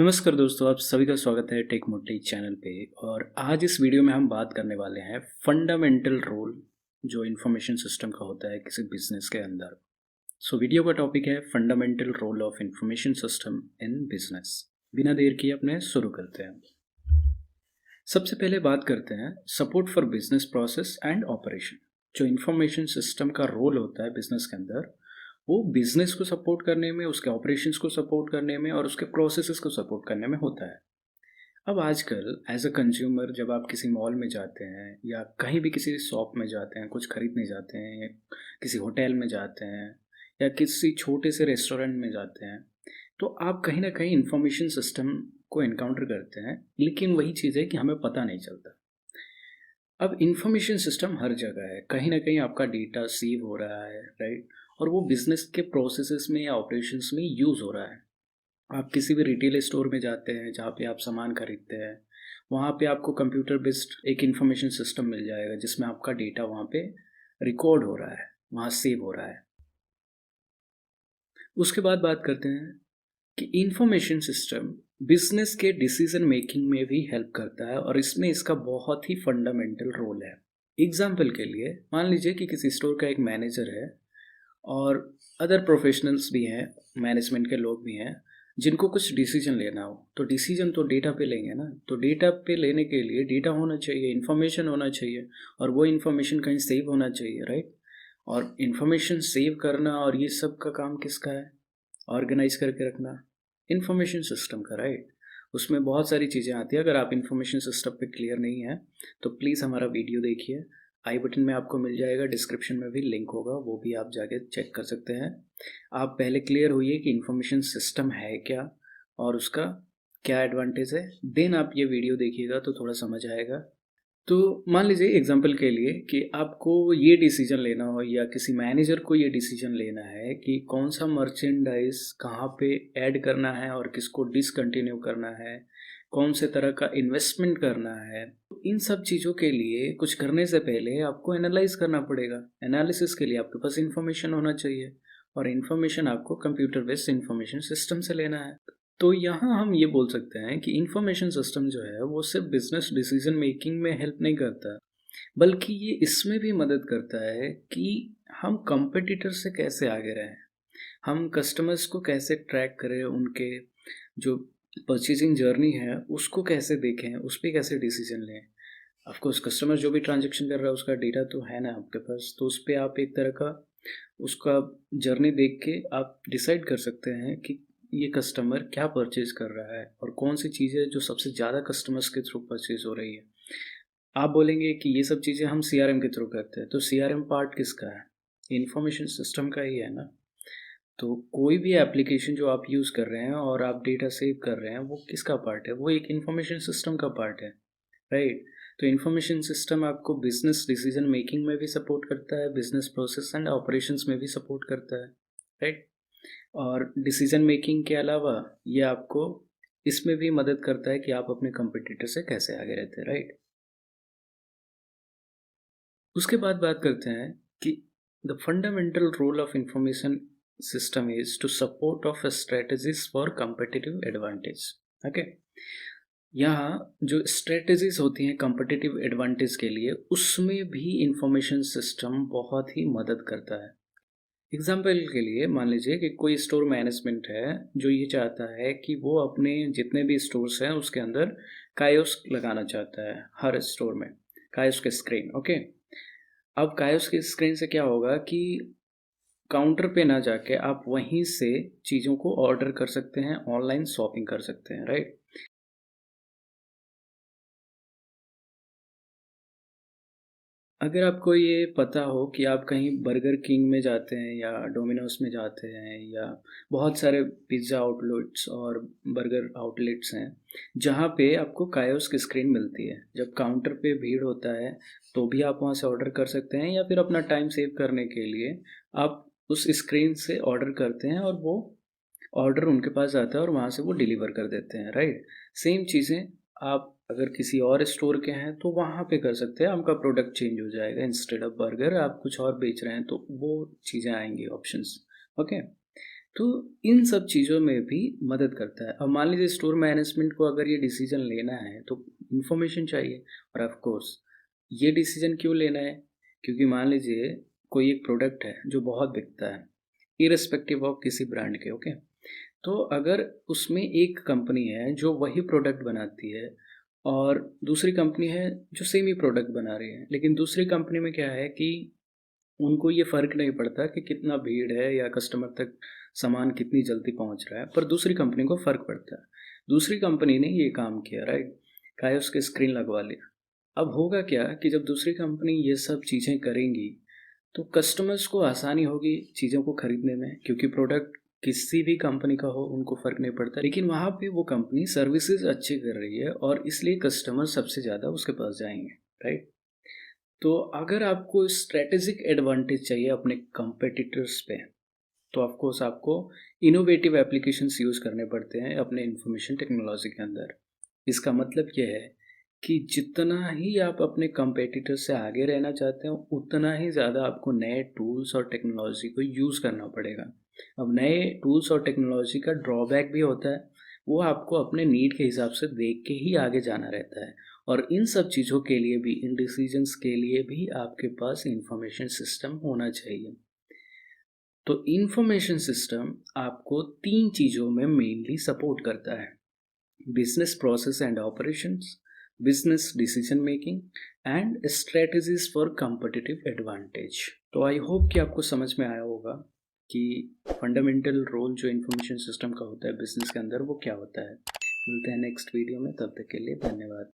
नमस्कार दोस्तों, आप सभी का स्वागत है टेक मोटी चैनल पे। और आज इस वीडियो में हम बात करने वाले हैं फंडामेंटल रोल जो इंफॉर्मेशन सिस्टम का होता है किसी बिजनेस के अंदर। वीडियो का टॉपिक है fundamental role of information system in business. बिना देर किए अपने शुरू करते हैं। सबसे पहले बात करते हैं support for business process and operation. जो इंफॉर्मेशन सिस्टम का रोल होता है बिजनेस के अंदर, वो बिजनेस को सपोर्ट करने में, उसके ऑपरेशंस को सपोर्ट करने में और उसके प्रोसेसेस को सपोर्ट करने में होता है। अब आजकल एज अ कंज्यूमर जब आप किसी मॉल में जाते हैं या कहीं भी किसी शॉप में जाते हैं, कुछ खरीदने जाते हैं, या किसी होटल में जाते हैं या किसी छोटे से रेस्टोरेंट में जाते हैं, तो आप कहीं ना कहीं इंफॉर्मेशन सिस्टम को एनकाउंटर करते हैं। लेकिन वही चीज़ है कि हमें पता नहीं चलता। अब इंफॉर्मेशन सिस्टम हर जगह है, कहीं ना कहीं आपका डेटा सेव हो रहा है, राइट। और वो बिजनेस के प्रोसेसेस में या ऑपरेशंस में यूज़ हो रहा है। आप किसी भी रिटेल स्टोर में जाते हैं जहाँ पे आप सामान खरीदते हैं, वहाँ पे आपको कंप्यूटर बेस्ड एक इंफॉर्मेशन सिस्टम मिल जाएगा जिसमें आपका डेटा वहाँ पे रिकॉर्ड हो रहा है, वहाँ सेव हो रहा है। उसके बाद बात करते हैं कि इंफॉर्मेशन सिस्टम बिजनेस के डिसीजन मेकिंग में भी हेल्प करता है और इसमें इसका बहुत ही फंडामेंटल रोल है। एग्जाम्पल के लिए मान लीजिए कि किसी स्टोर का एक मैनेजर है और अदर प्रोफेशनल्स भी हैं, मैनेजमेंट के लोग भी हैं, जिनको कुछ डिसीजन लेना हो। तो डिसीजन तो डेटा पे लेंगे ना, तो डेटा पे लेने के लिए डेटा होना चाहिए, इन्फॉर्मेशन होना चाहिए और वो इन्फॉर्मेशन कहीं सेव होना चाहिए, राइट। और इन्फॉर्मेशन सेव करना और ये सब का काम किसका है? ऑर्गेनाइज करके रखना इन्फॉर्मेशन सिस्टम का, राइट। उसमें बहुत सारी चीज़ें आती है। अगर आप इन्फॉर्मेशन सिस्टम पे क्लियर नहीं है तो प्लीज़ हमारा वीडियो देखिए, आई बटन में आपको मिल जाएगा, डिस्क्रिप्शन में भी लिंक होगा, वो भी आप जाके चेक कर सकते हैं। आप पहले क्लियर होइए कि इंफॉर्मेशन सिस्टम है क्या और उसका क्या एडवांटेज है, देन आप ये वीडियो देखिएगा तो थोड़ा समझ आएगा। तो मान लीजिए एग्जांपल के लिए कि आपको ये डिसीजन लेना हो या किसी मैनेजर को ये डिसीजन लेना है कि कौन सा मर्चेंडाइज कहाँ पे ऐड करना है और किसको डिसकंटिन्यू करना है, कौन से तरह का इन्वेस्टमेंट करना है। तो इन सब चीज़ों के लिए कुछ करने से पहले आपको एनालाइज करना पड़ेगा। एनालिसिस के लिए आपके पास इंफॉर्मेशन होना चाहिए और इन्फॉर्मेशन आपको कंप्यूटर बेस्ड इंफॉर्मेशन सिस्टम से लेना है। तो यहाँ हम ये बोल सकते हैं कि इंफॉर्मेशन सिस्टम जो है वो सिर्फ बिजनेस डिसीजन मेकिंग में हेल्प नहीं करता, बल्कि ये इसमें भी मदद करता है कि हम कंपटीटर से कैसे आगे रहें, हम कस्टमर्स को कैसे ट्रैक करें, उनके जो परचेजिंग जर्नी है उसको कैसे देखें, उस पर कैसे डिसीजन लें। ऑफकोर्स कस्टमर जो भी ट्रांजेक्शन कर रहा है उसका डेटा तो है ना आपके पास, तो उस पर आप एक तरह का उसका जर्नी देख के आप डिसाइड कर सकते हैं कि ये कस्टमर क्या परचेज कर रहा है और कौन सी चीज़ें जो सबसे ज़्यादा कस्टमर्स के थ्रू परचेज हो रही है। आप बोलेंगे कि ये सब चीज़ें हम सीआरएम के थ्रू करते हैं, तो सीआरएम पार्ट किसका है? इंफॉर्मेशन सिस्टम का ही है ना। तो कोई भी एप्लीकेशन जो आप यूज़ कर रहे हैं और आप डेटा सेव कर रहे हैं, वो किसका पार्ट है? वो एक इंफॉर्मेशन सिस्टम का पार्ट है, राइट। तो इंफॉर्मेशन सिस्टम आपको बिजनेस डिसीजन मेकिंग में भी सपोर्ट करता है, बिजनेस प्रोसेस एंड ऑपरेशंस में भी सपोर्ट करता है, राइट। और डिसीजन मेकिंग के अलावा ये आपको इसमें भी मदद करता है कि आप अपने कंपटीटर से कैसे आगे रहते हैं, राइट। उसके बाद बात करते हैं कि the fundamental role of information system is to support of strategies for competitive advantage. Okay, यहाँ जो स्ट्रेटजीज होती हैं competitive एडवांटेज के लिए, उसमें भी इंफॉर्मेशन सिस्टम बहुत ही मदद करता है। एग्जाम्पल के लिए मान लीजिए कि कोई स्टोर मैनेजमेंट है जो ये चाहता है कि वो अपने जितने भी स्टोर्स हैं उसके अंदर कायोस्क लगाना चाहता है, हर स्टोर में कायोस्क स्क्रीन। ओके, अब कायोस्क स्क्रीन से क्या होगा कि काउंटर पे ना जाके आप वहीं से चीज़ों को ऑर्डर कर सकते हैं, ऑनलाइन शॉपिंग कर सकते हैं, राइट। अगर आपको ये पता हो कि आप कहीं बर्गर किंग में जाते हैं या डोमिनोज में जाते हैं या बहुत सारे पिज़्ज़ा आउटलेट्स और बर्गर आउटलेट्स हैं जहाँ पे आपको कायोस्क स्क्रीन मिलती है, जब काउंटर पे भीड़ होता है तो भी आप वहाँ से ऑर्डर कर सकते हैं या फिर अपना टाइम सेव करने के लिए आप उस स्क्रीन से ऑर्डर करते हैं और वो ऑर्डर उनके पास जाता है और वहाँ से वो डिलीवर कर देते हैं, राइट। सेम चीज़ें आप अगर किसी और स्टोर के हैं तो वहाँ पे कर सकते हैं, आपका प्रोडक्ट चेंज हो जाएगा, इंस्टेड ऑफ बर्गर आप कुछ और बेच रहे हैं तो वो चीज़ें आएंगी ऑप्शंस। ओके, तो इन सब चीज़ों में भी मदद करता है। अब मान लीजिए स्टोर मैनेजमेंट को अगर ये डिसीजन लेना है तो इन्फॉर्मेशन चाहिए, और ऑफ कोर्स ये डिसीजन क्यों लेना है, क्योंकि मान लीजिए कोई एक प्रोडक्ट है जो बहुत बिकता है इररिस्पेक्टिव ऑफ किसी ब्रांड के, ओके। तो अगर उसमें एक कंपनी है जो वही प्रोडक्ट बनाती है और दूसरी कंपनी है जो सेम ही प्रोडक्ट बना रही है, लेकिन दूसरी कंपनी में क्या है कि उनको ये फ़र्क नहीं पड़ता कि कितना भीड़ है या कस्टमर तक सामान कितनी जल्दी पहुंच रहा है, पर दूसरी कंपनी को फ़र्क पड़ता है। दूसरी कंपनी ने ये काम किया, राइट, उसके स्क्रीन लगवा लिया। अब होगा क्या कि जब दूसरी कंपनी ये सब चीज़ें करेंगी तो कस्टमर्स को आसानी होगी चीज़ों को खरीदने में, क्योंकि प्रोडक्ट किसी भी कंपनी का हो उनको फ़र्क नहीं पड़ता, लेकिन वहाँ पे वो कंपनी सर्विसेज अच्छी कर रही है और इसलिए कस्टमर सबसे ज़्यादा उसके पास जाएंगे, राइट। तो अगर आपको स्ट्रेटेजिक एडवांटेज चाहिए अपने कंपेटिटर्स पे, तो ऑफ कोर्स आपको इनोवेटिव एप्लीकेशंस यूज़ करने पड़ते हैं अपने इंफॉर्मेशन टेक्नोलॉजी के अंदर। इसका मतलब ये है कि जितना ही आप अपने कंपेटिटर से आगे रहना चाहते हो, उतना ही ज़्यादा आपको नए टूल्स और टेक्नोलॉजी को यूज़ करना पड़ेगा। अब नए टूल्स और टेक्नोलॉजी का ड्रॉबैक भी होता है, वो आपको अपने नीड के हिसाब से देख के ही आगे जाना रहता है। और इन सब चीज़ों के लिए भी, इन डिसीजंस के लिए भी आपके पास इंफॉर्मेशन सिस्टम होना चाहिए। तो इंफॉर्मेशन सिस्टम आपको 3 चीज़ों में मेनली सपोर्ट करता है: business process and operations, business decision making and strategies for competitive advantage. तो आई होप कि आपको समझ में आया होगा कि फंडामेंटल रोल जो इंफॉर्मेशन सिस्टम का होता है बिजनेस के अंदर वो क्या होता है। मिलते हैं नेक्स्ट वीडियो में, तब तक के लिए धन्यवाद।